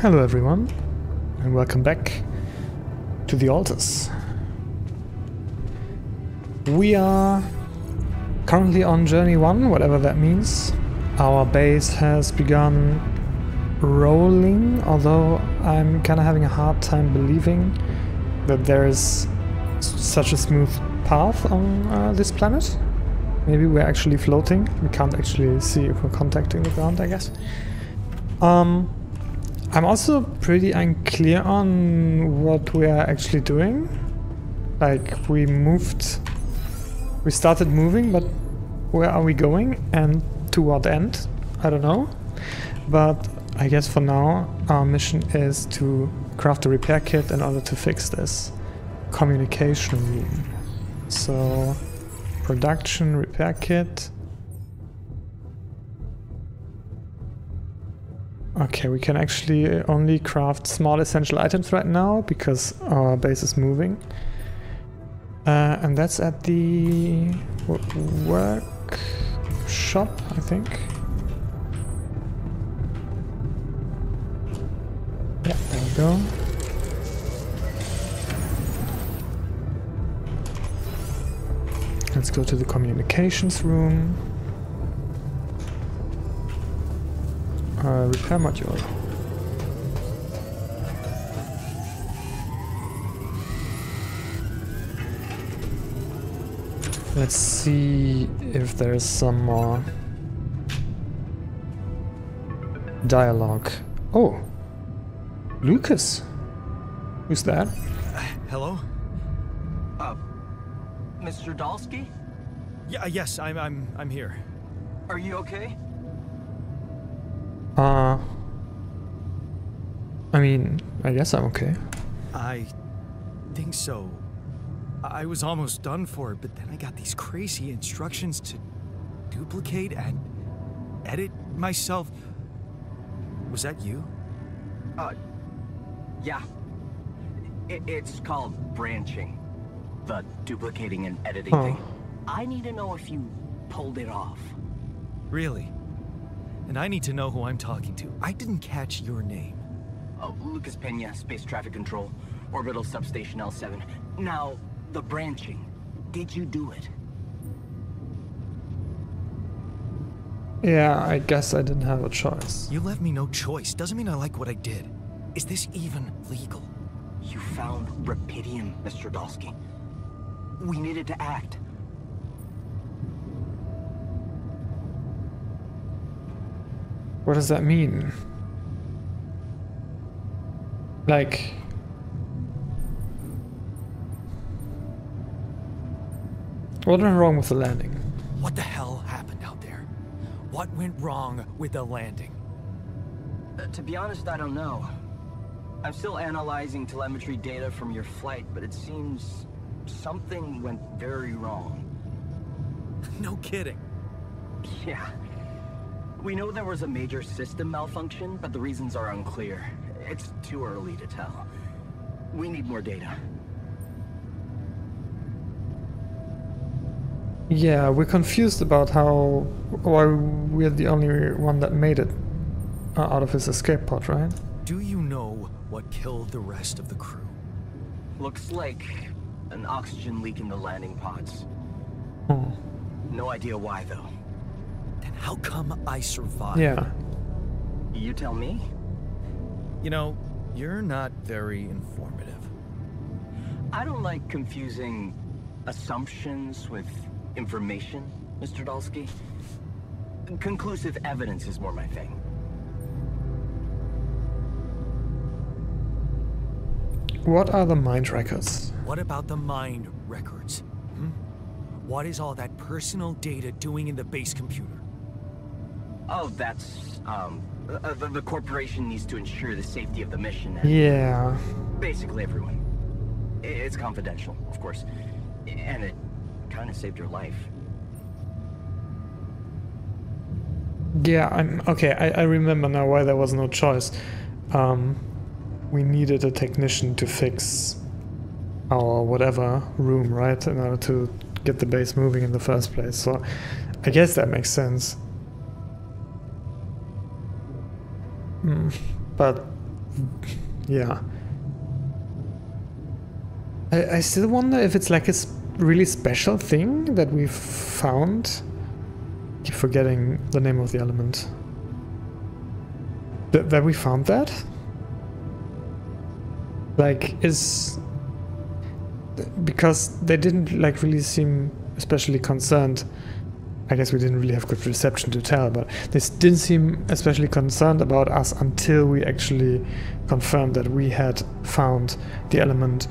Hello everyone, and welcome back to the altars. We are currently on journey 1, whatever that means. Our base has begun rolling, although I'm kind of having a hard time believing that there is such a smooth path on this planet. Maybe we're actually floating. We can't actually see if we're contacting the ground, I guess. I'm also pretty unclear on what we are actually doing. Like, we started moving, but where are we going and to what end? I don't know. But I guess for now our mission is to craft a repair kit in order to fix this communication room. So, production, repair kit. Okay, we can actually only craft small essential items right now because our base is moving. And that's at the workshop, I think. Yeah, there we go. Let's go to the communications room. Repair module. Let's see if there's some more dialogue. Oh, Lucas. Who's that? Hello? Mr. Dalsky? Yeah, yes, I'm here. Are you okay? I mean, I guess I'm okay. I think so. I was almost done for, but then I got these crazy instructions to duplicate and edit myself. Was that you? Yeah. It's called branching. The duplicating and editing thing. I need to know if you pulled it off. Really? And I need to know who I'm talking to. I didn't catch your name. Lucas Pena, Space Traffic Control, Orbital Substation L7. Now, the branching. Did you do it? Yeah, I guess I didn't have a choice. You left me no choice. Doesn't mean I like what I did. Is this even legal? You found Rapidium, Mr. Dalsky. We needed to act. What does that mean? Like... what went wrong with the landing? What the hell happened out there? What went wrong with the landing? To be honest, I don't know. I'm still analyzing telemetry data from your flight, but it seems something went very wrong. No kidding. Yeah. We know there was a major system malfunction, but the reasons are unclear. It's too early to tell. We need more data. Yeah, we're confused about why we're the only one that made it out of his escape pod, right? Do you know what killed the rest of the crew? Looks like an oxygen leak in the landing pods. Oh. No idea why, though. Then how come I survived? Yeah. You tell me? You know, you're not very informative. I don't like confusing assumptions with information, Mr. Dalsky. Conclusive evidence is more my thing. What are the mind records? What about the mind records? What is all that personal data doing in the base computer? Oh, that's, the corporation needs to ensure the safety of the mission. And yeah. basically everyone. It's confidential, of course. And it kind of saved your life. Yeah, okay, I remember now why there was no choice. We needed a technician to fix our whatever room, right? In order to get the base moving in the first place. So I guess that makes sense. But Yeah. I still wonder if it's like a really special thing that we've found. I keep forgetting the name of the element. That we found that? Like, is... Because they didn't like really seem especially concerned. I guess we didn't really have good reception to tell, but they didn't seem especially concerned about us until we actually confirmed that we had found the element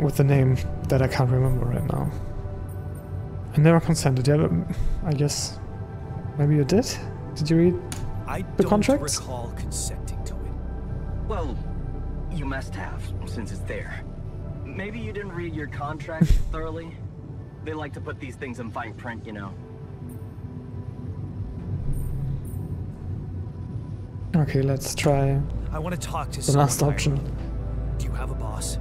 with the name that I can't remember right now. I never consented, yeah, but I guess maybe you did? Did you read the contracts? I don't recall consenting to it. Well, you must have, since it's there. Maybe you didn't read your contract thoroughly. They like to put these things in fine print, you know. Okay, let's try I want to talk to the last option. Do you have a boss?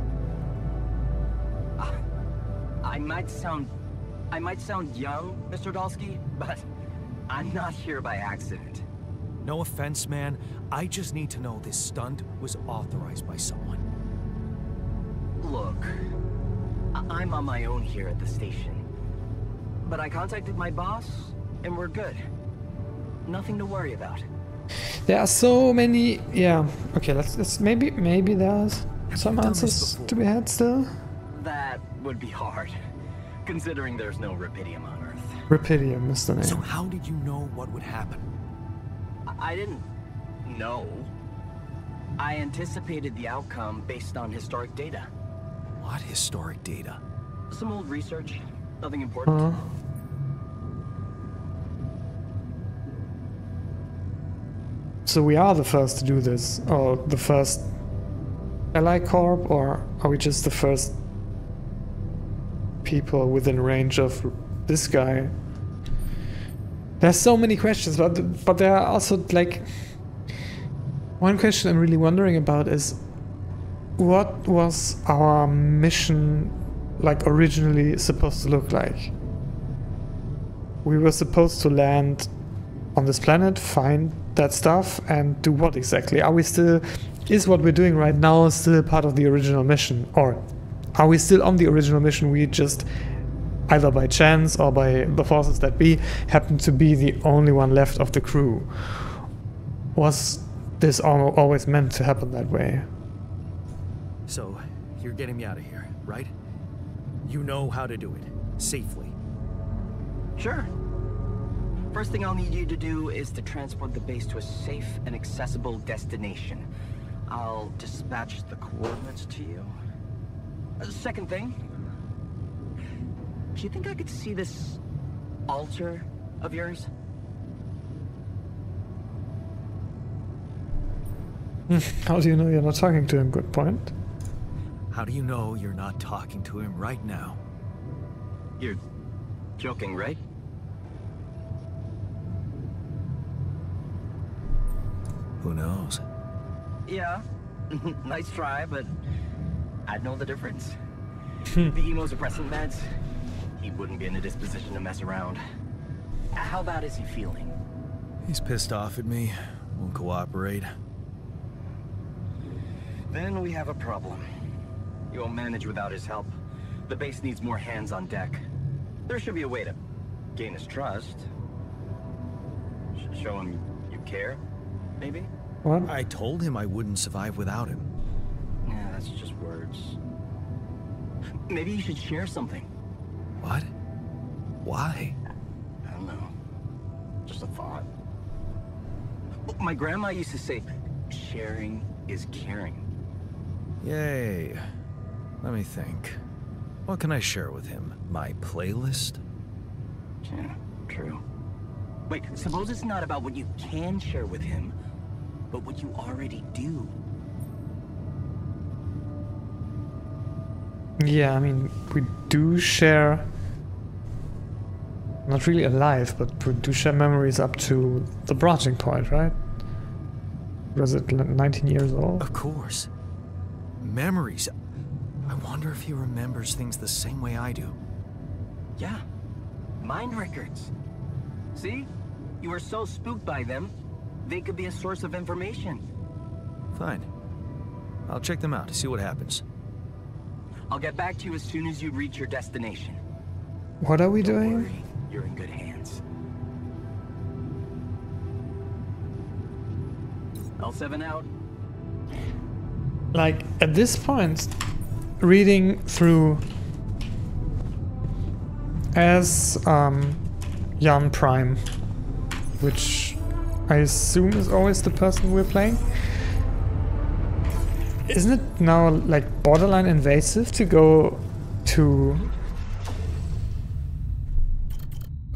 I might sound young, Mr. Dalsky, but I'm not here by accident. No offense, man. I just need to know this stunt was authorized by someone. Look, I'm on my own here at the station. But I contacted my boss, and we're good. Nothing to worry about. There are so many... Yeah, okay, let's maybe there's some answers to be had still. That would be hard, considering there's no Rapidium on Earth. Rapidium is the name. So how did you know what would happen? I didn't know. I anticipated the outcome based on historic data. What historic data? Some old research. Nothing important. So we are the first to do this, or the first Ally Corp, or are we just the first people within range of this guy? There's so many questions, but there are also like one question I'm really wondering about is what was our mission like originally supposed to look like? We were supposed to land on this planet, find that stuff, and do what exactly? Are we still... Is what we're doing right now still part of the original mission? Or are we still on the original mission? We just, either by chance or by the forces that be, happen to be the only one left of the crew? Was this always meant to happen that way? So, you're getting me out of here, right? You know how to do it, safely. Sure. First thing I'll need you to do is to transport the base to a safe and accessible destination. I'll dispatch the coordinates to you. Second thing, do you think I could see this altar of yours? How do you know you're not talking to him? Good point. How do you know you're not talking to him right now? You're joking, right? Who knows? Yeah. Nice try, but I'd know the difference. The immunosuppressant meds, he wouldn't be in a disposition to mess around. How bad is he feeling? He's pissed off at me, won't cooperate. Then we have a problem. You won't manage without his help. The base needs more hands on deck. There should be a way to gain his trust. Show him you care, maybe? What? I told him I wouldn't survive without him. Yeah, that's just words. Maybe you should share something. What? Why? I don't know. Just a thought. My grandma used to say, sharing is caring. Yay. Let me think. What can I share with him? My playlist? Yeah, true. Wait, suppose it's not about what you can share with him, but what you already do. Yeah, I mean, we do share... Not really alive, but we do share memories up to the branching point, right? Was it 19 years old? Of course. Memories. I wonder if he remembers things the same way I do. Yeah. Mind records. See? You were so spooked by them, They could be a source of information. Fine. I'll check them out to see what happens. I'll get back to you as soon as you reach your destination. What are we Don't doing? worry, you're in good hands. L7 out. Like, at this point, reading through as Jan Prime, which I assume is always the person we're playing. Isn't it now like borderline invasive to go to...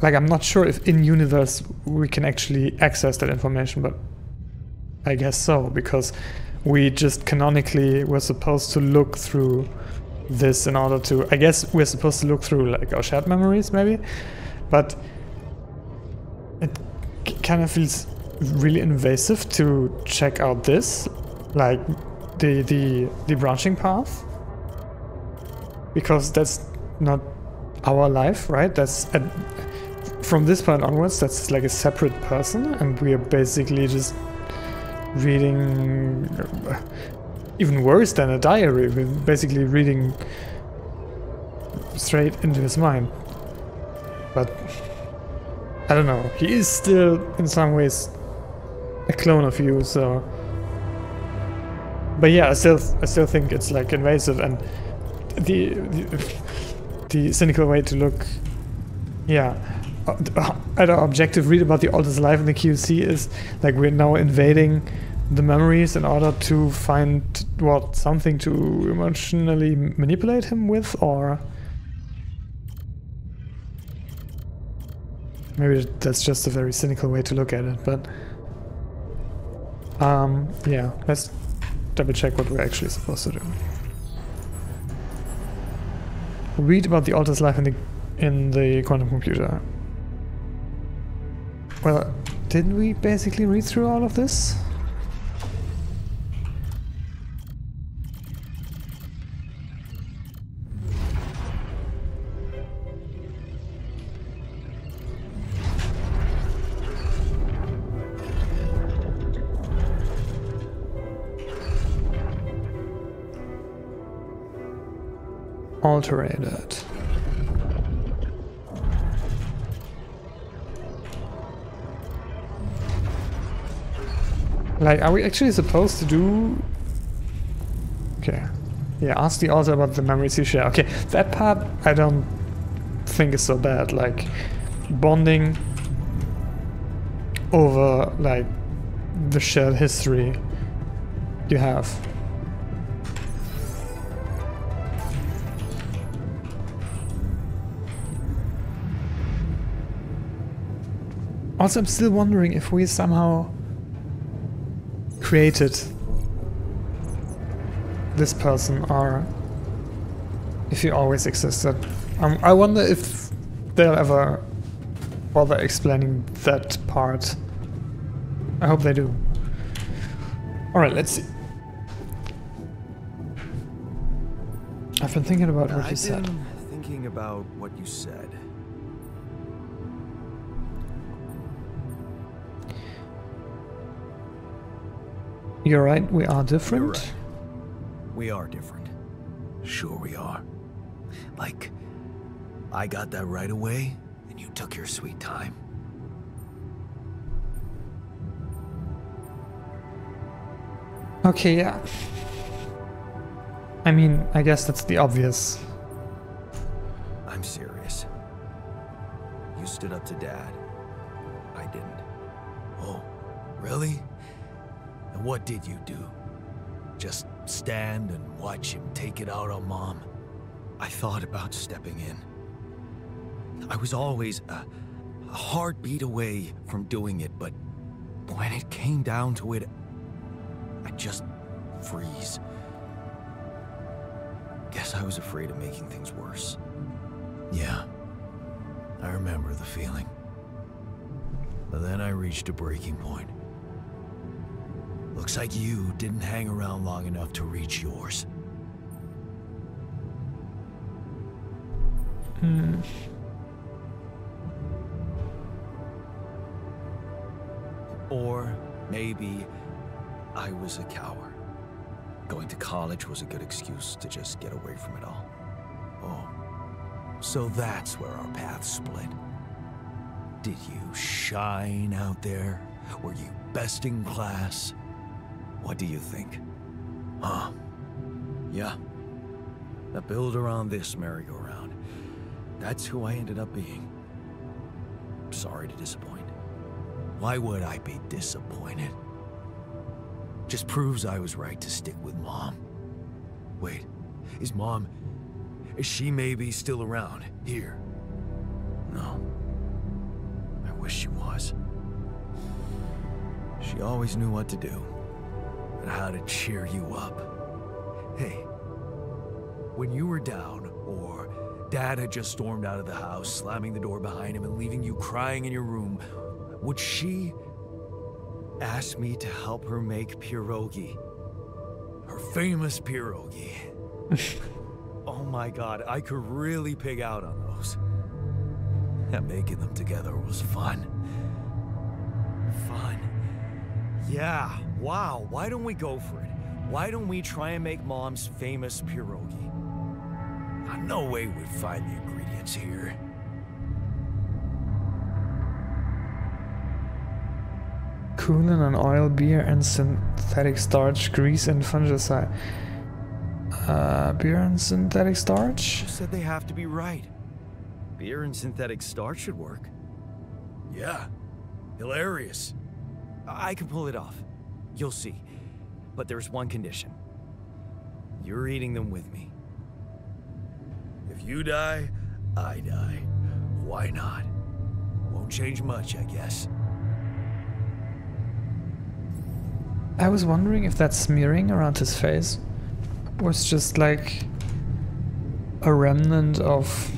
Like, I'm not sure if in universe we can actually access that information, but I guess so, because we just canonically were supposed to look through this in order to... I guess we're supposed to look through like our shared memories maybe, but it kind of feels really invasive to check out this, like the branching path, because that's not our life, right? That's from this point onwards, that's like a separate person, and we are basically just reading, even worse than a diary, we're basically reading straight into his mind. But I don't know, he is still in some ways a clone of you, so... But yeah, I still think it's like invasive, and the cynical way to look, yeah, at our objective read about the Altar's life in the QC is like we're now invading the memories in order to find what, something to emotionally manipulate him with, or maybe that's just a very cynical way to look at it. But yeah, let's double check what we're actually supposed to do. Read about the Altar's life in the quantum computer. Well, didn't we basically read through all of this? Alterated. Like, are we actually supposed to do... Okay. Yeah, ask the Altar about the memories you share. Okay, that part I don't think is so bad. Like, bonding over, like, the shared history you have. Also, I'm still wondering if we somehow created this person, or if he always existed. I wonder if they'll ever bother explaining that part. I hope they do. Alright, let's see. I've been thinking about what you said. I've been thinking about what you said. You're right, we are different. You're right. We are different. Sure we are. Like, I got that right away, and you took your sweet time. Okay, yeah. I mean, I guess that's the obvious. I'm serious. You stood up to Dad. I didn't. Oh, really? And what did you do? Just stand and watch him take it out on Mom? I thought about stepping in. I was always a heartbeat away from doing it, but when it came down to it, I'd just freeze. Guess I was afraid of making things worse. Yeah, I remember the feeling. But then I reached a breaking point. Looks like you didn't hang around long enough to reach yours. Or Maybe I was a coward. Going to college was a good excuse to just get away from it all. Oh, so that's where our paths split. Did you shine out there? Were you best in class? What do you think? Huh? Yeah. A builder on this merry-go-round. That's who I ended up being. Sorry to disappoint. Why would I be disappointed? Just proves I was right to stick with Mom. Wait, is she maybe still around here? No. I wish she was. She always knew what to do and how to cheer you up. Hey, when you were down or Dad had just stormed out of the house, slamming the door behind him and leaving you crying in your room, would she ask me to help her make pierogi? Her famous pierogi. Oh my God, I could really pig out on those. And making them together was fun. Fun. Yeah, wow, why don't we go for it? Why don't we try and make Mom's famous pierogi? No way we'd find the ingredients here. Coolant and oil, beer and synthetic starch, grease and fungicide. Beer and synthetic starch? You said they have to be right. Beer and synthetic starch should work. Yeah, hilarious. I can pull it off. You'll see. But there's one condition. You're eating them with me. If you die, I die. Why not? Won't change much, I guess. I was wondering if that smearing around his face was just like a remnant of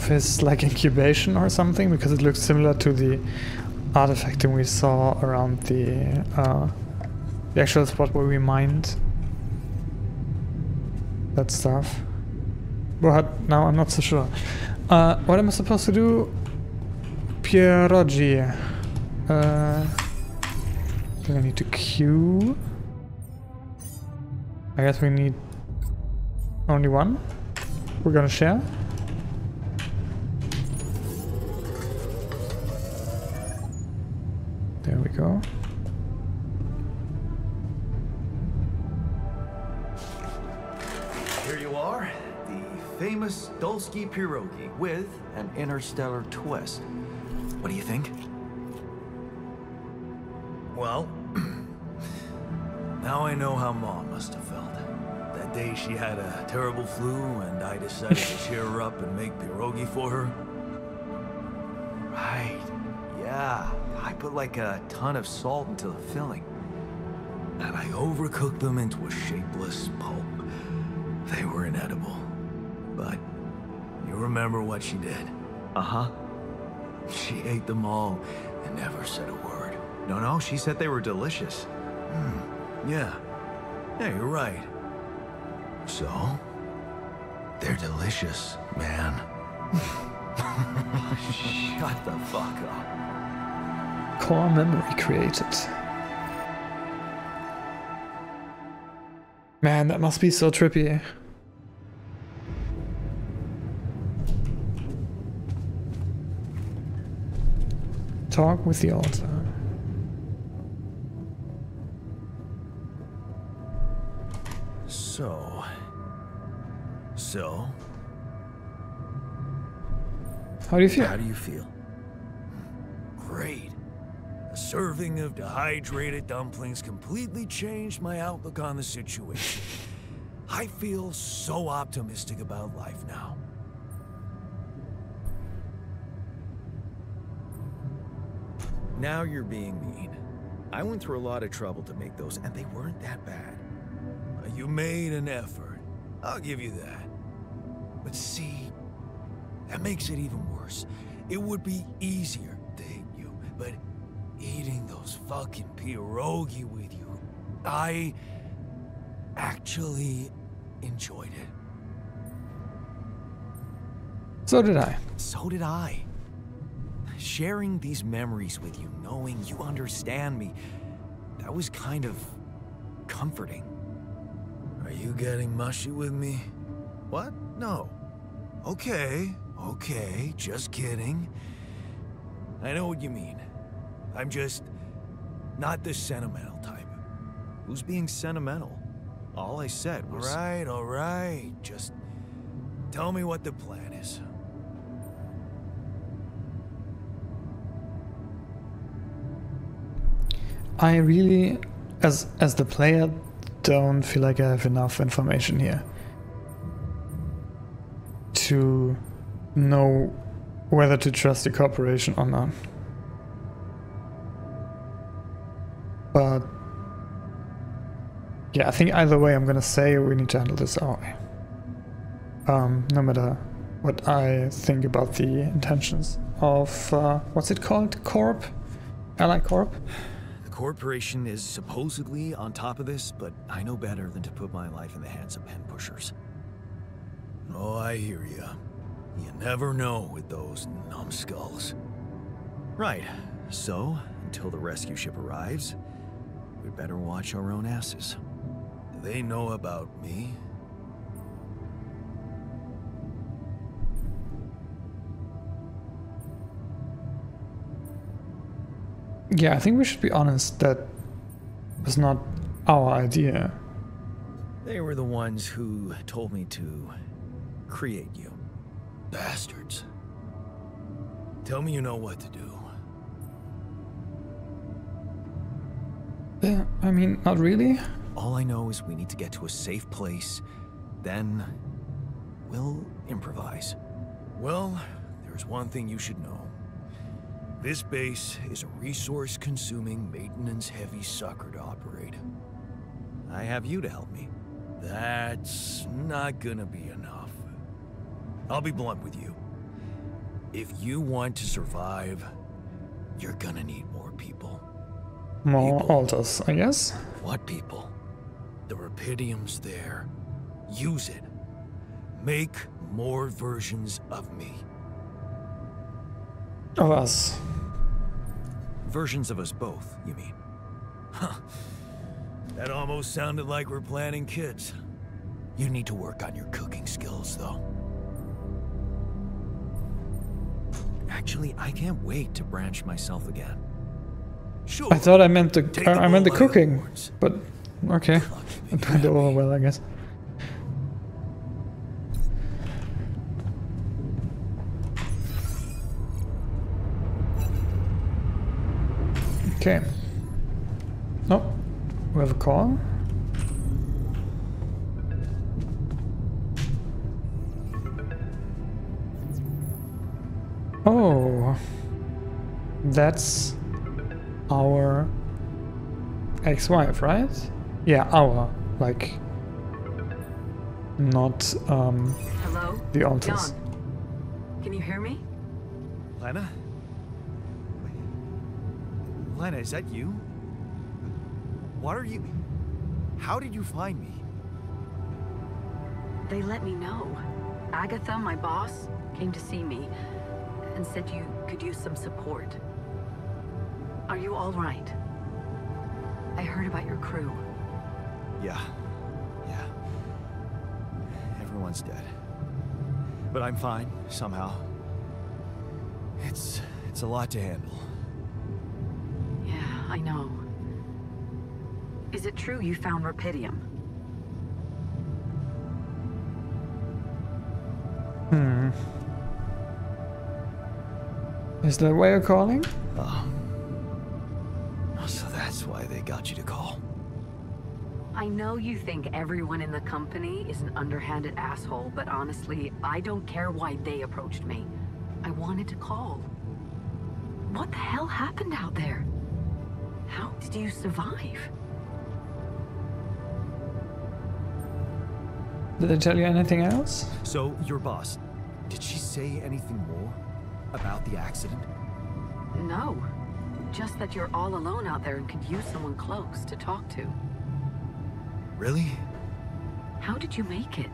his like incubation or something, because it looks similar to the artifacting we saw around the actual spot where we mined that stuff. But now I'm not so sure. What am I supposed to do? Pierogi. Do I need to queue? I guess we need only one. We're gonna share. There we go. Here you are, the famous Dulski pierogi with an interstellar twist. What do you think? Well, now I know how Mom must have felt. That day she had a terrible flu and I decided to cheer her up and make pierogi for her. Right, yeah. I put like a ton of salt into the filling. And I overcooked them into a shapeless pulp. They were inedible. But you remember what she did? Uh-huh. She ate them all and never said a word. No, she said they were delicious. Yeah, you're right. So, they're delicious, man. Shut the fuck up. Core memory created. Man, that must be so trippy. Talk with the altar. So? How do you feel? How do you feel? Great. A serving of dehydrated dumplings completely changed my outlook on the situation. I feel so optimistic about life now. Now you're being mean. I went through a lot of trouble to make those, and they weren't that bad. You made an effort. I'll give you that. But see, that makes it even worse. It would be easier to hate you, but eating those fucking pierogi with you, I actually enjoyed it. So did I. So did I. sharing these memories with you, knowing you understand me, that was kind of comforting. Are you getting mushy with me? What? No. Okay, just kidding. I know what you mean. I'm just not the sentimental type. Who's being sentimental? All I said was... All right. Just tell me what the plan is. I really, as the player, don't feel like I have enough information here to know whether to trust the corporation or not. But yeah, I think either way I'm gonna say we need to handle this our way. No matter what I think about the intentions of, what's it called? Corp? Ally Corp? The corporation is supposedly on top of this, but I know better than to put my life in the hands of pen pushers. Oh, I hear ya. You never know with those numbskulls. Right. So, until the rescue ship arrives, we'd better watch our own asses. Do they know about me? Yeah, I think we should be honest that was not our idea. They were the ones who told me to create you. Bastards. Tell me you know what to do. Yeah, I mean, not really. All I know is we need to get to a safe place, then we'll improvise. Well, there's one thing you should know. This base is a resource-consuming, maintenance-heavy sucker to operate. I have you to help me. That's not gonna be enough. I'll be blunt with you. If you want to survive, you're gonna need more people. More alters, I guess. What people? The Rapidium's there. Use it. Make more versions of me. Of us. Versions of us both, you mean? Huh. That almost sounded like we're planning kids. You need to work on your cooking skills, though. Actually, I can't wait to branch myself again. Sure. I thought I meant the bull by cooking, horns. but okay. I played it over well, I guess. Okay. Oh, we have a call. Oh, that's our ex-wife, right? Yeah, our, like, not Hello? the alters. John, can you hear me? Lena? Lena, is that you? What are you... How did you find me? They let me know. Agatha, my boss, came to see me and said you could use some support. Are you all right? I heard about your crew. Yeah. Everyone's dead. But I'm fine, somehow. It's a lot to handle. Yeah, I know. Is it true you found Rapidium? Is that why you're calling? Oh. So that's why they got you to call. I know you think everyone in the company is an underhanded asshole, but honestly, I don't care why they approached me. I wanted to call. What the hell happened out there? How did you survive? Did they tell you anything else? So, your boss, did she say anything more about the accident? No. Just that you're all alone out there and could use someone close to talk to. Really? How did you make it?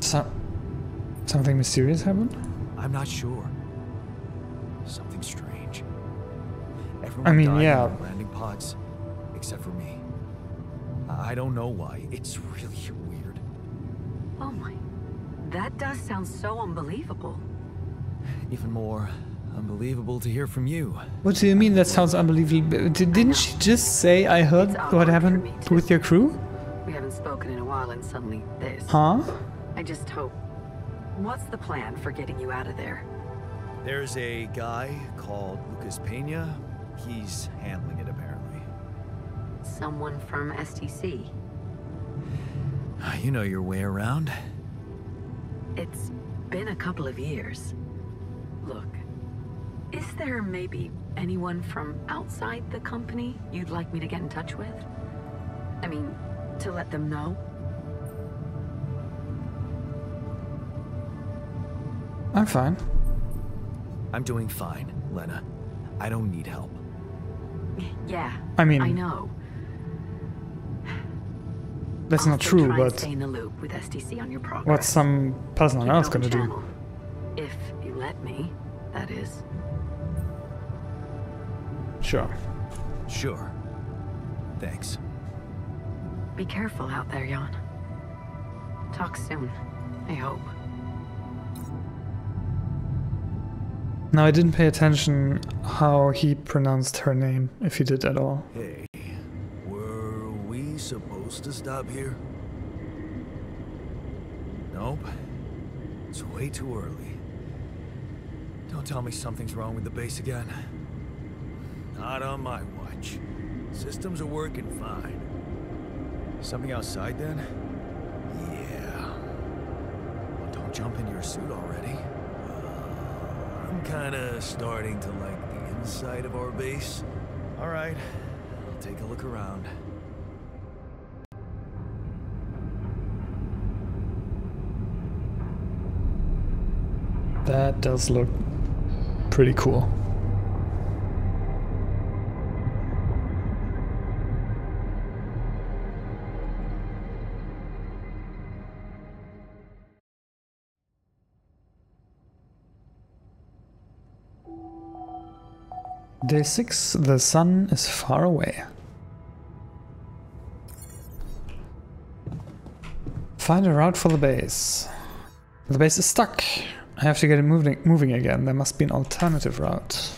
Something mysterious happened? I'm not sure. Something strange. Everyone I mean, died yeah. in the landing pods, except for me. I don't know why. It's really weird. Oh my. That does sound so unbelievable. Even more unbelievable to hear from you. What do you mean that sounds unbelievable? Didn't she just say I heard It's what awkward happened for me, too. with your crew? We haven't spoken in a while and suddenly this. Huh? I just hope. What's the plan for getting you out of there? There's a guy called Lucas Pena. He's handling it, apparently. Someone from STC. You know your way around. It's been a couple of years. Look, is there maybe anyone from outside the company you'd like me to get in touch with? I mean, to let them know? I'm fine. I'm doing fine, Lena. I don't need help. Yeah, I mean, I know. that's not Also true, try and but stay in the loop with STC on your progress. what's some person on Keep Earth it on gonna the do? channel. If you let me, that is. Sure. Sure. Thanks. Be careful out there, Jan. Talk soon, I hope. Now, I didn't pay attention how he pronounced her name, if he did at all. Hey, were we supposed to stop here? Nope. It's way too early. Don't tell me something's wrong with the base again. Not on my watch. Systems are working fine. Something outside then? Yeah. Well, don't jump in your suit already. I'm kinda starting to like the inside of our base. Alright, I'll take a look around. That does look pretty cool. Day 6, the sun is far away. Find a route for the base. The base is stuck. I have to get it moving again. There must be an alternative route.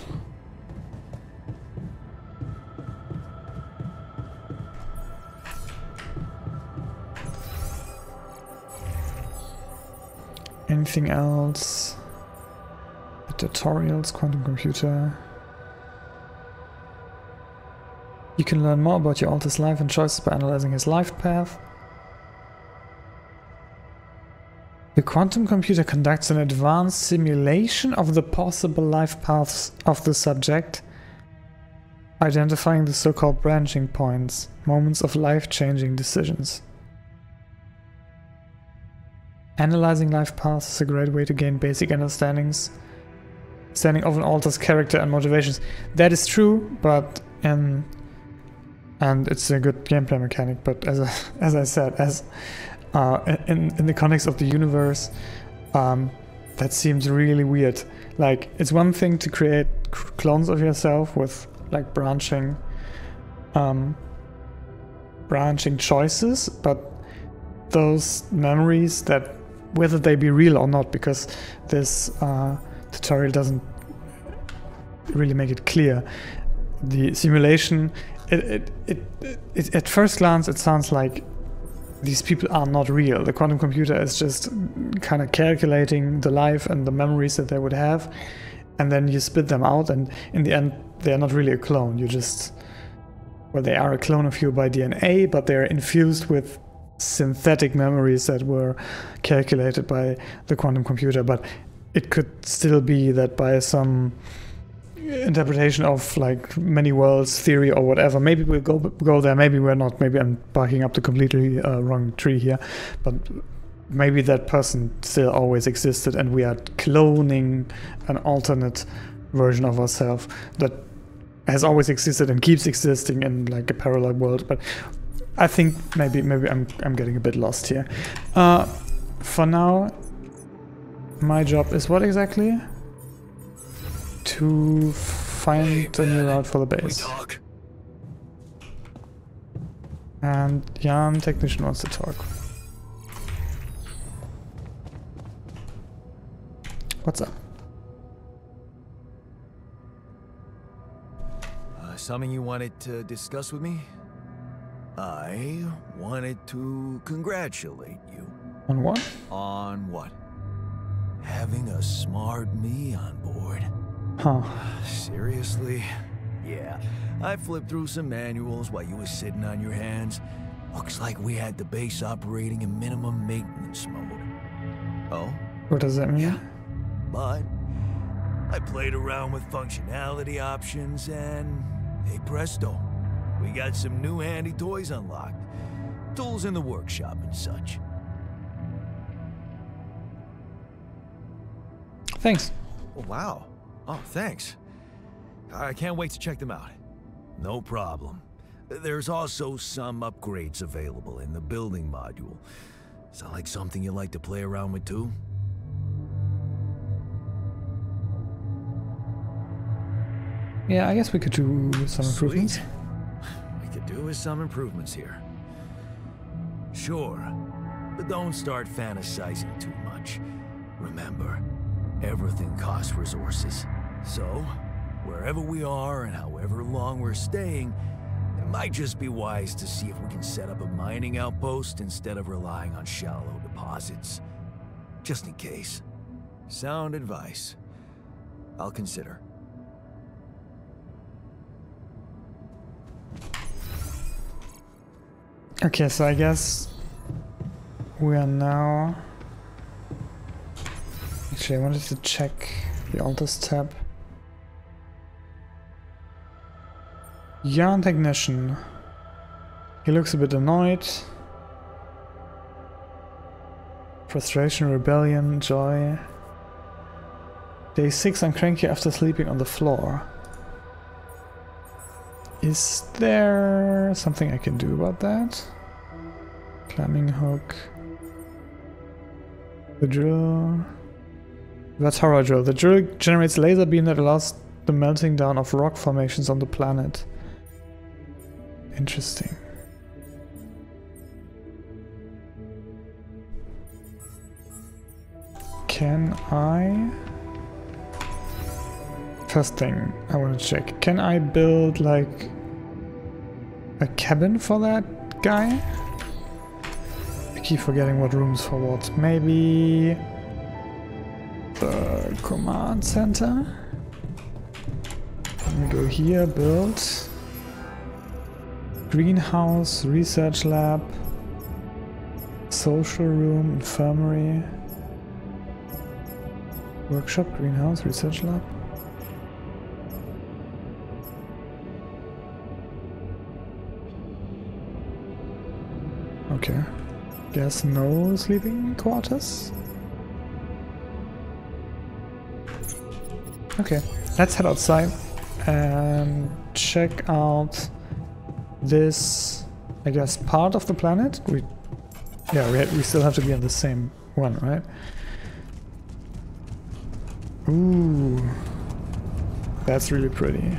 Anything else? The tutorials, quantum computer. You can learn more about your Alta's life and choices by analyzing his life path. The quantum computer conducts an advanced simulation of the possible life paths of the subject, identifying the so-called branching points, moments of life-changing decisions. Analyzing life paths is a great way to gain basic understanding of an Alta's character and motivations. That is true, but and it's a good gameplay mechanic, but as I said, in the context of the universe, that seems really weird. Like, it's one thing to create clones of yourself with like branching choices, but those memories, that whether they be real or not, because this tutorial doesn't really make it clear. The simulation, it at first glance it sounds like these people are not real. The quantum computer is just kind of calculating the life and the memories that they would have, and then you spit them out, and in the end they're not really a clone. You just, well, they are a clone of you by DNA, but they're infused with synthetic memories that were calculated by the quantum computer. But it could still be that by some interpretation of like many worlds theory or whatever, maybe we'll go there, maybe we're not, maybe I'm barking up the completely wrong tree here, but maybe that person still always existed and we are cloning an alternate version of ourselves that has always existed and keeps existing in like a parallel world. But I think maybe I'm getting a bit lost here. for now, my job is what exactly? To find a new route for the base. Talk. And Jan, technician, wants to talk. What's up? Something you wanted to discuss with me? I wanted to congratulate you. On what? On what? Having a smart me on board. Huh. Seriously? Yeah. I flipped through some manuals while you were sitting on your hands. Looks like we had the base operating in minimum maintenance mode. Oh? What does that mean? Yeah. But I played around with functionality options and hey presto. We got some new handy toys unlocked. Tools in the workshop and such. Thanks. Oh, wow. Oh, thanks. I can't wait to check them out. No problem. There's also some upgrades available in the building module. Sound like something you like to play around with too? Yeah, I guess we could do some improvements. Sweet. We could do with some improvements here. Sure, but don't start fantasizing too much. Remember, everything costs resources. So, wherever we are and however long we're staying, it might just be wise to see if we can set up a mining outpost instead of relying on shallow deposits. Just in case. Sound advice. I'll consider. Okay, so I guess we are now... Actually, I wanted to check the Alters tab. Young technician. He looks a bit annoyed. Frustration, rebellion, joy. Day 6, I'm cranky after sleeping on the floor. Is there something I can do about that? Climbing hook. The drill. That's horror drill. The drill generates laser beam that allows the melting down of rock formations on the planet. Interesting. Can I... First thing I want to check. Can I build like a cabin for that guy? I keep forgetting what rooms for what. Maybe the command center? Let me go here, build. Greenhouse, research lab, social room, infirmary, workshop, greenhouse, research lab. Okay, guess no sleeping quarters. Okay, let's head outside and check out this, I guess, part of the planet. We still have to be on the same one, right? Ooh, that's really pretty.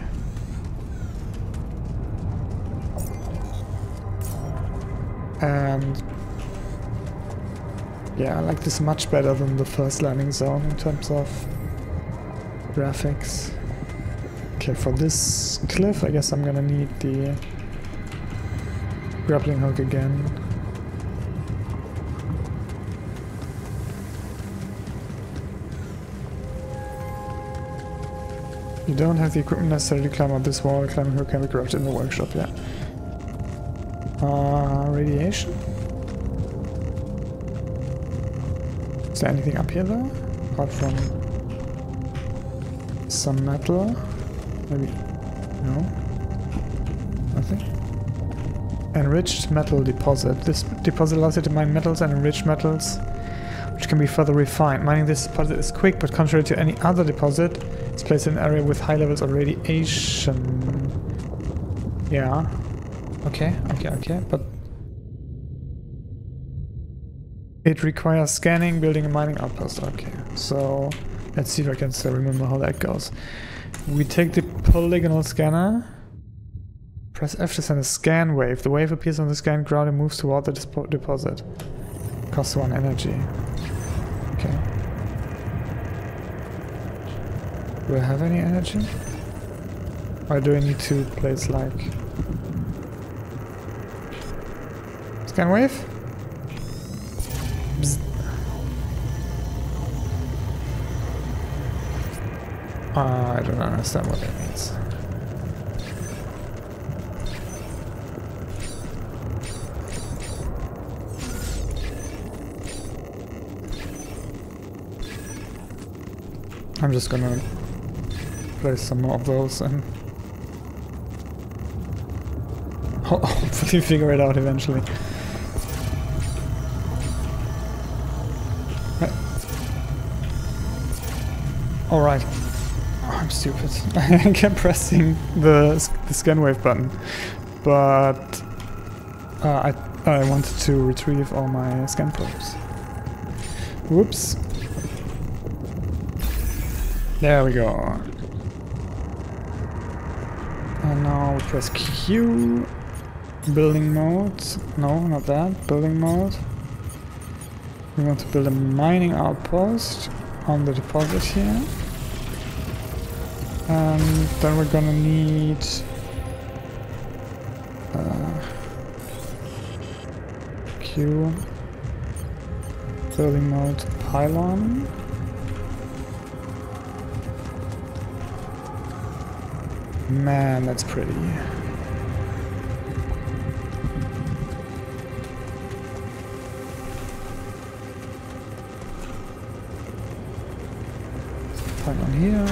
And yeah, I like this much better than the first landing zone in terms of graphics. Okay, for this cliff, I guess I'm gonna need the grappling hook again. You don't have the equipment necessary to climb up this wall. A climbing hook can be crafted in the workshop, yeah. Radiation? Is there anything up here though? Apart from some metal? Maybe. No? Nothing? Enriched metal deposit. This deposit allows you to mine metals and enrich metals, which can be further refined. Mining this deposit is quick, but contrary to any other deposit, it's placed in an area with high levels of radiation. Yeah. Okay, but It requires scanning, building a mining outpost. Okay, so let's see if I can still remember how that goes. We take the polygonal scanner. Press F to send a scan wave. The wave appears on the scanned ground and moves toward the deposit. Costs 1 energy. Okay. Do I have any energy? Or do I need to place like... Scan wave? Bzz. I don't understand what that means. I'm just gonna place some more of those and hopefully figure it out eventually. Alright. Oh, I'm stupid. I kept pressing the scan wave button, but I wanted to retrieve all my scan probes. Whoops. There we go. And now we press Q. Building mode. No, not that. Building mode. We want to build a mining outpost on the deposit here. And then we're gonna need Q. Building mode pylon. Man, that's pretty. Pylon here.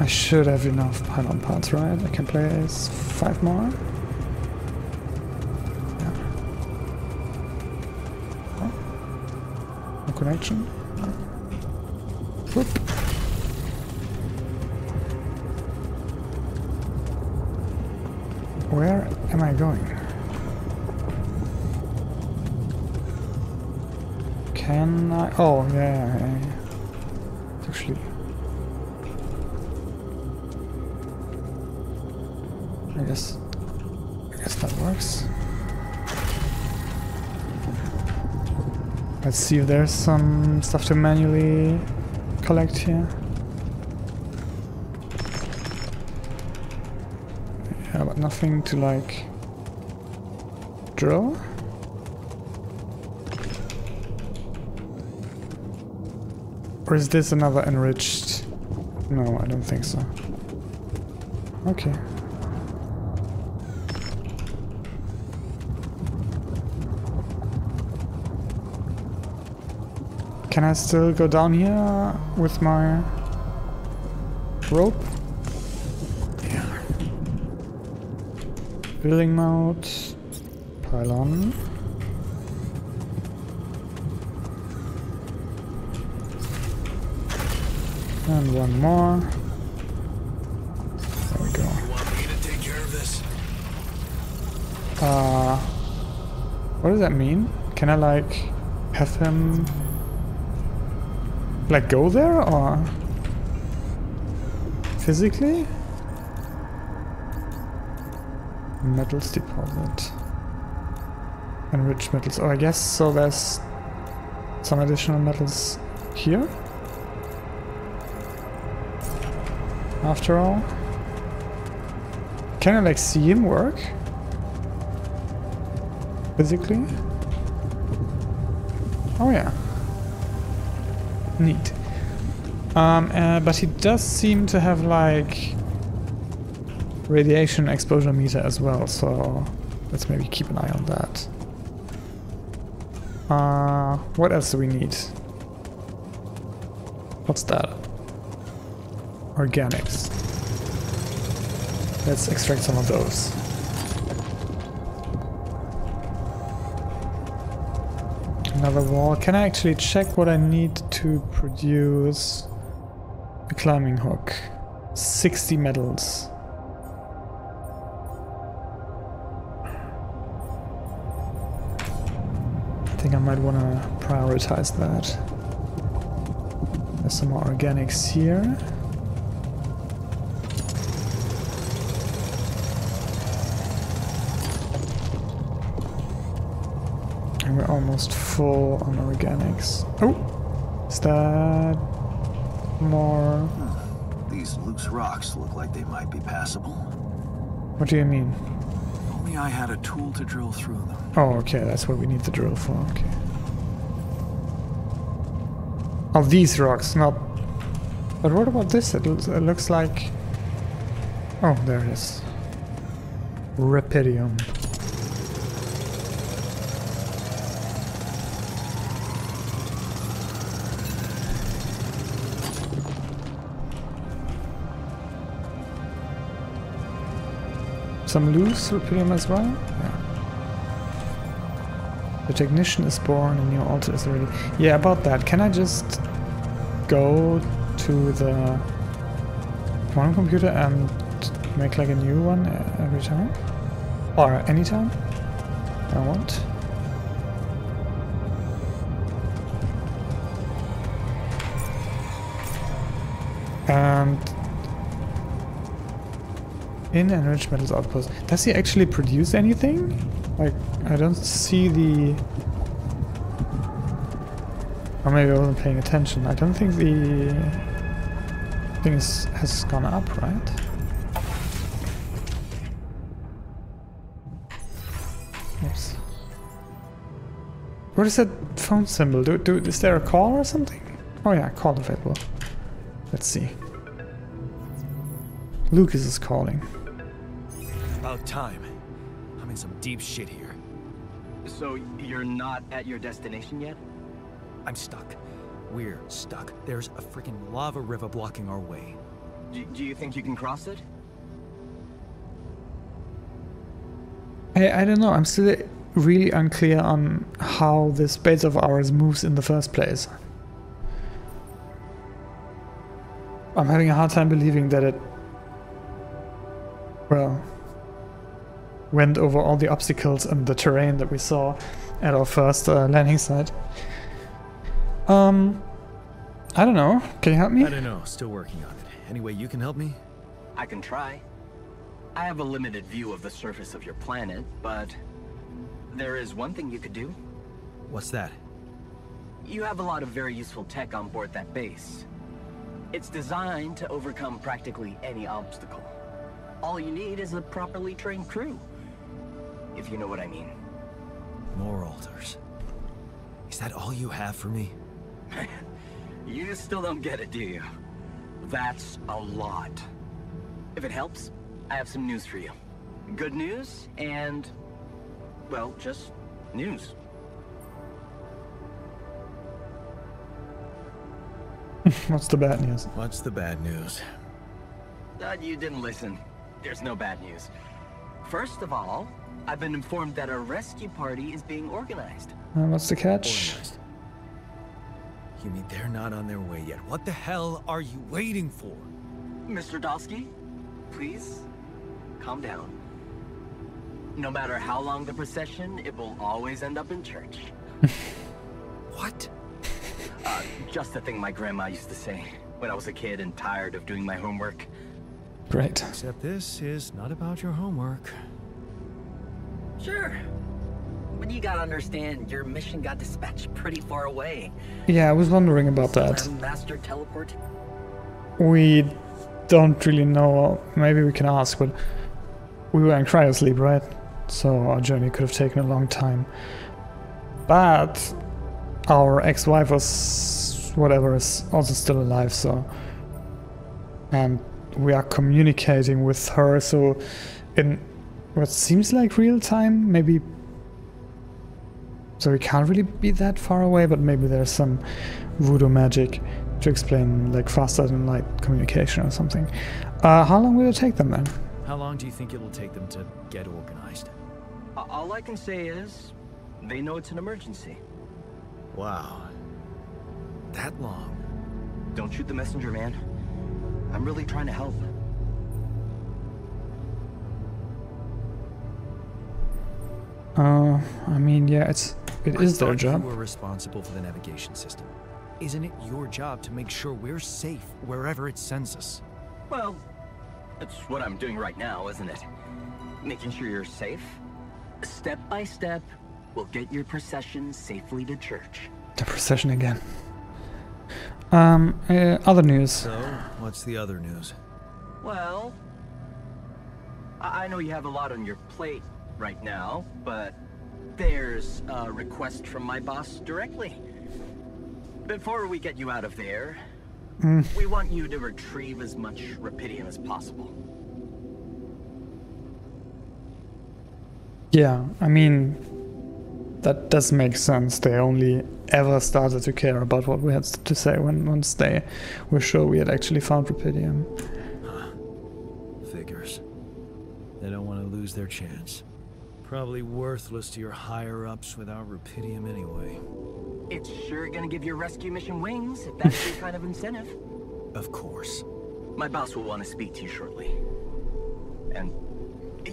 I should have enough pylon parts, right? I can place 5 more. Yeah. Oh. No connection. No. Whoop. Where am I going? Can I? Oh, yeah. Actually, I guess that works. Let's see if there's some stuff to manually collect here. Yeah, but nothing to like drill. Or is this another enriched? No, I don't think so. Okay. Can I still go down here with my rope? Yeah. Building mode. Pylon. And one more. There we go. You want me to take care of this? What does that mean? Can I like have him like go there or physically? Metals deposit. Enriched metals. Oh, I guess so. There's some additional metals here. After all, can I like see him work physically? Oh yeah, neat. But he does seem to have like radiation exposure meter as well, so let's maybe keep an eye on that. What else do we need? What's that? Organics. Let's extract some of those. Another wall. Can I actually check what I need to produce a climbing hook? 60 metals. think I might want to prioritize that. There's some more organics here. And we're almost full on organics. Oh! Is that more? These loose rocks look like they might be passable. What do you mean? If only I had a tool to drill through them. Oh, okay, that's what we need the drill for, okay. Oh, these rocks, not... But what about this? It looks like... Oh, there it is. Rapidium. Some loose rapidium as well? Yeah. The technician is born, a new altar is ready. Yeah, about that. Can I just go to the quantum computer and make like a new one every time? Or anytime I want? And in enriched metals outpost. Does he actually produce anything? Like, I don't see the... Or maybe I wasn't paying attention. I don't think the thing has gone up, right? Oops. What is that phone symbol? Is there a call or something? Oh yeah, call available. Let's see. Lucas is calling. About time. I'm in some deep shit here. So you're not at your destination yet? I'm stuck. We're stuck. There's a freaking lava river blocking our way. Do you think you can cross it? I don't know. I'm still really unclear on how this base of ours moves in the first place. I'm having a hard time believing that it, well, went over all the obstacles and the terrain that we saw at our first landing site. I don't know. Can you help me? I don't know. Still working on it. Anyway, you can help me? I can try. I have a limited view of the surface of your planet, but there is one thing you could do. What's that? You have a lot of very useful tech on board that base. It's designed to overcome practically any obstacle. All you need is a properly trained crew, if you know what I mean. More altars. Is that all you have for me? You still don't get it, do you? That's a lot. If it helps, I have some news for you. Good news and, well, just news. What's the bad news? What's the bad news? You didn't listen. There's no bad news. First of all, I've been informed that a rescue party is being organized. What's the catch? Organized. You mean they're not on their way yet? What the hell are you waiting for? Mr. Dosky, please, calm down. No matter how long the procession, it will always end up in church. What? Just a thing my grandma used to say when I was a kid and tired of doing my homework. Great. Except this is not about your homework. Sure. But you gotta understand, your mission got dispatched pretty far away. Yeah, I was wondering about that. Master teleport? We don't really know. Maybe we can ask, but we were in cryosleep, right? So our journey could have taken a long time. But our ex-wife was, whatever, is also still alive, so... And we are communicating with her, so in what seems like real time, maybe... So we can't really be that far away, but maybe there's some voodoo magic to explain, like, faster than light communication or something. How long will it take them then? How long do you think it'll take them to get organized? All I can say is, they know it's an emergency. Wow. That long? Don't shoot the messenger, man. I'm really trying to help. I mean, yeah, it's it is their job. You were responsible for the navigation system. Isn't it your job to make sure we're safe wherever it sends us? Well, that's what I'm doing right now, isn't it? Making sure you're safe. Step by step, we'll get your procession safely to church. The procession again. Other news. So, what's the other news? Well, I know you have a lot on your plate right now, but there's a request from my boss directly. Before we get you out of there, we want you to retrieve as much Rapidium as possible. Yeah, I mean, that does make sense. They only ever started to care about what we had to say once they were sure we had actually found Rapidium. Figures. They don't want to lose their chance. Probably worthless to your higher-ups without Rapidium anyway. It's sure gonna give your rescue mission wings, if that's your kind of incentive. Of course. My boss will want to speak to you shortly. And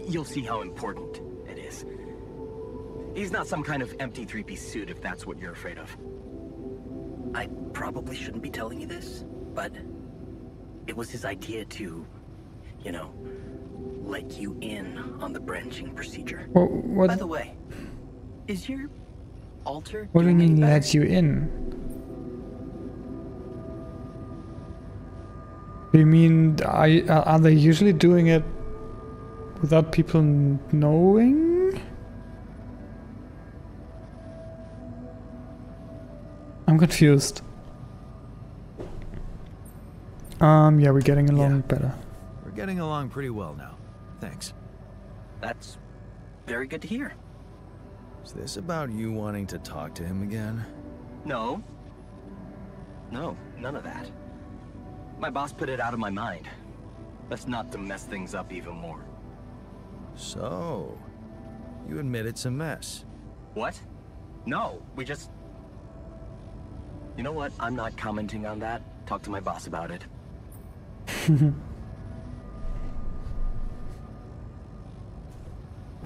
you'll see how important it is. He's not some kind of empty three-piece suit if that's what you're afraid of. I probably shouldn't be telling you this, but it was his idea to, you know, let you in on the branching procedure. What? By the way, is your altar What do you doing any mean better? let you in? Do you mean are they usually doing it without people knowing? I'm confused. Yeah, we're getting along better. We're getting along pretty well now. Thanks. That's very good to hear. Is this about you wanting to talk to him again? No. No, none of that. My boss put it out of my mind. That's not to mess things up even more. So, you admit it's a mess. What? No, we just... You know what? I'm not commenting on that. Talk to my boss about it.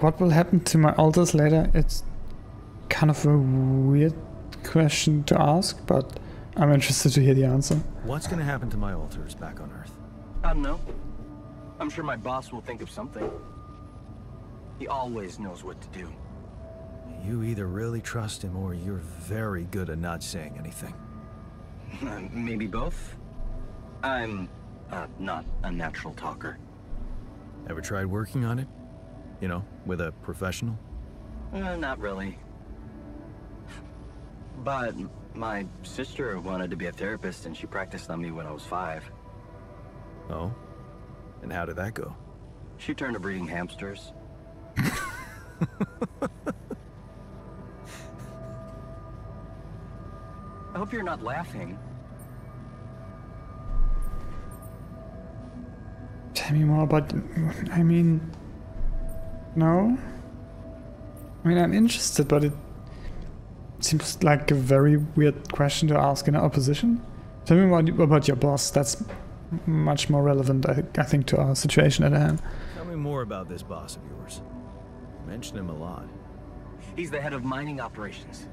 What will happen to my altars later? It's kind of a weird question to ask, but I'm interested to hear the answer. What's gonna happen to my altars back on Earth? I don't know. I'm sure my boss will think of something. He always knows what to do. You either really trust him or you're very good at not saying anything. Maybe both. I'm not a natural talker. Ever tried working on it? You know, with a professional? Not really. But my sister wanted to be a therapist and she practiced on me when I was 5. Oh? And how did that go? She turned to breeding hamsters. I hope you're not laughing. Tell me more about... I mean... No? I mean, I'm interested, but it seems like a very weird question to ask in opposition. Tell me more about your boss. That's much more relevant, I think, to our situation at hand. Tell me more about this boss of yours. Mention him a lot. He's the head of mining operations.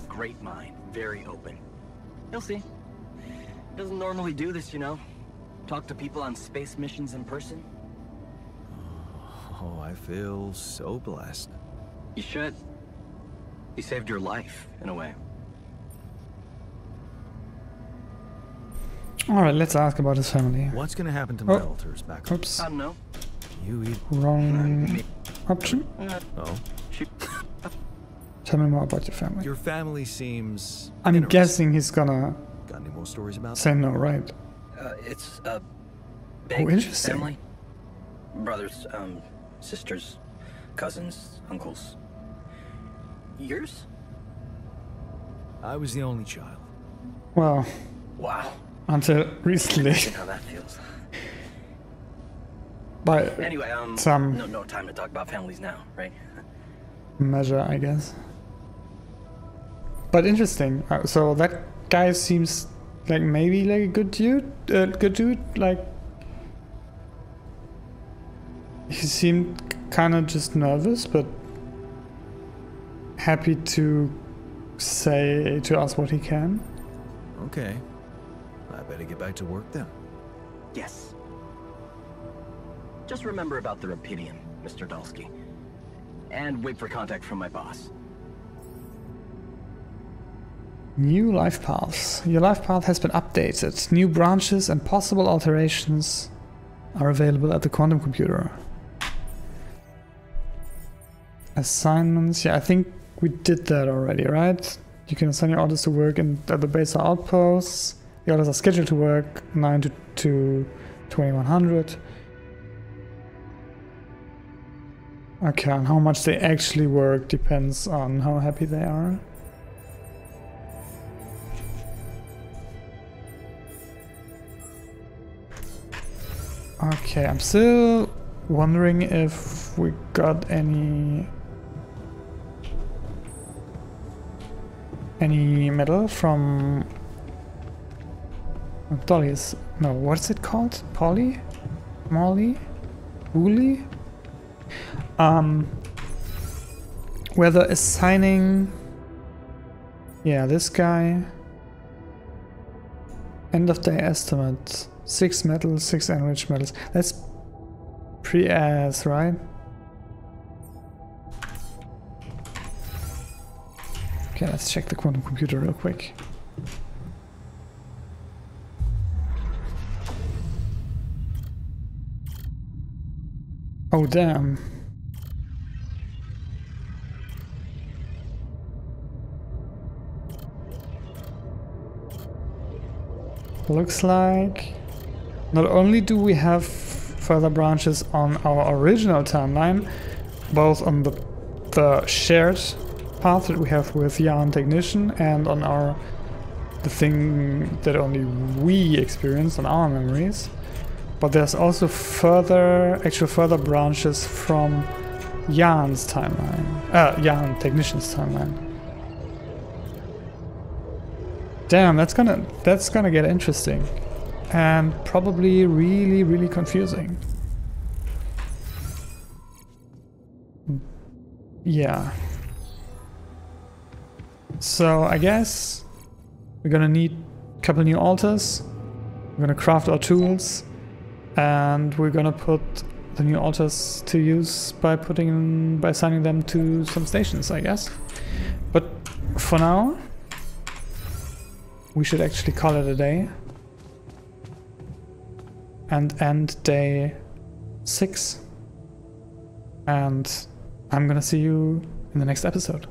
Great mind, very open. You'll see. Doesn't normally do this, you know. Talk to people on space missions in person. Oh, I feel so blessed. You should. He saved your life, in a way. Alright, let's ask about his family. What's gonna happen to my altars back on? Oops. I don't know. You eat... Wrong option. Oh? Tell me more about your family. Your family seems... I'm interesting. guessing he's gonna Got any more stories about say no, right? It's a big interesting. family. Brothers, sisters, cousins, uncles. Yours? I was the only child. Well, Wow. until recently. Imagine how that feels. By Anyway, some no time to talk about families now, right? measure, I guess. But interesting. So that guy seems like maybe like a good dude. Like he seemed kind of just nervous, but happy to say to us what he can. Okay. I better get back to work then. Yes. Just remember about the Rapidian, Mr. Dulski. And wait for contact from my boss. New life paths. Your life path has been updated. New branches and possible alterations are available at the quantum computer. Assignments. Yeah, I think we did that already, right? You can assign your orders to work at the base or outposts. The orders are scheduled to work 9 to 2100. Okay, and how much they actually work depends on how happy they are. Okay, I'm still wondering if we got any metal from Dolly's. No, what's it called? Polly? Molly? Wooly? Whether assigning, yeah, this guy, end of day estimate, 6 metals, 6 enriched metals. That's pretty ass, right? Okay, let's check the quantum computer real quick. Oh, damn. Looks like not only do we have further branches on our original timeline, both on the shared path that we have with Jan Technician and on the thing that only we experience on our memories, but there's also further branches from Jan's timeline, Jan Technician's timeline. Damn, that's gonna get interesting and probably really, really confusing. Yeah. So I guess we're gonna need a couple new altars. We're gonna craft our tools, and we're gonna put the new altars to use by assigning them to some stations, I guess. But for now, we should actually call it a day and end day 6. And I'm gonna see you in the next episode.